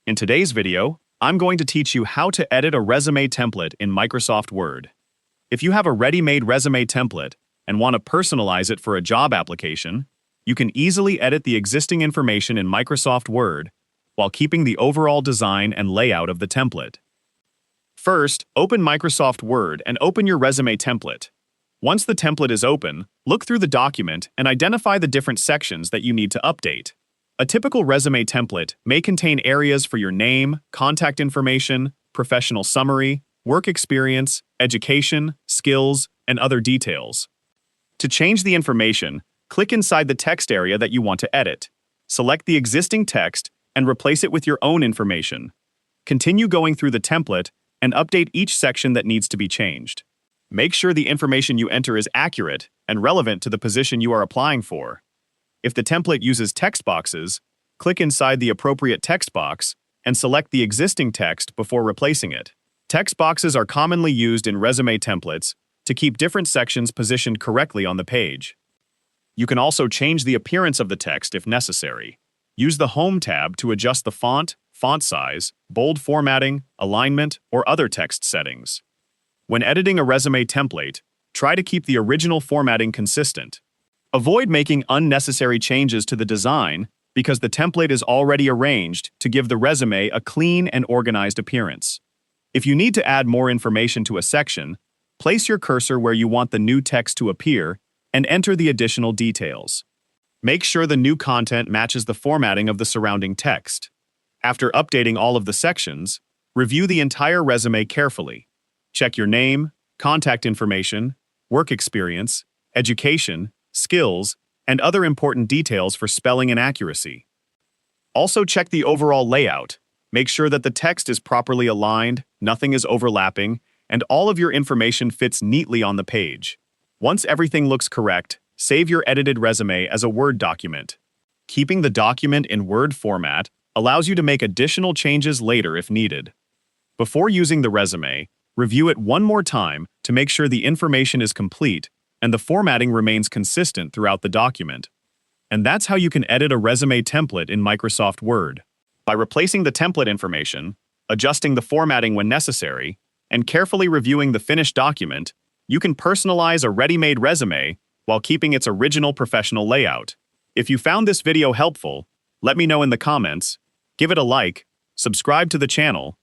In today's video, I'm going to teach you how to edit a resume template in Microsoft Word. If you have a ready-made resume template and want to personalize it for a job application, you can easily edit the existing information in Microsoft Word while keeping the overall design and layout of the template. First, open Microsoft Word and open your resume template. Once the template is open, look through the document and identify the different sections that you need to update. A typical resume template may contain areas for your name, contact information, professional summary, work experience, education, skills, and other details. To change the information, click inside the text area that you want to edit. Select the existing text and replace it with your own information. Continue going through the template and update each section that needs to be changed. Make sure the information you enter is accurate and relevant to the position you are applying for. If the template uses text boxes, click inside the appropriate text box and select the existing text before replacing it. Text boxes are commonly used in resume templates to keep different sections positioned correctly on the page. You can also change the appearance of the text if necessary. Use the Home tab to adjust the font, font size, bold formatting, alignment, or other text settings. When editing a resume template, try to keep the original formatting consistent. Avoid making unnecessary changes to the design because the template is already arranged to give the resume a clean and organized appearance. If you need to add more information to a section, place your cursor where you want the new text to appear and enter the additional details. Make sure the new content matches the formatting of the surrounding text. After updating all of the sections, review the entire resume carefully. Check your name, contact information, work experience, education, skills, and other important details for spelling and accuracy. Also check the overall layout. Make sure that the text is properly aligned, nothing is overlapping, and all of your information fits neatly on the page. Once everything looks correct, save your edited resume as a Word document. Keeping the document in Word format allows you to make additional changes later if needed. Before using the resume, review it one more time to make sure the information is complete and the formatting remains consistent throughout the document. And that's how you can edit a resume template in Microsoft Word. By replacing the template information, adjusting the formatting when necessary, and carefully reviewing the finished document, you can personalize a ready-made resume while keeping its original professional layout. If you found this video helpful, let me know in the comments, give it a like, subscribe to the channel,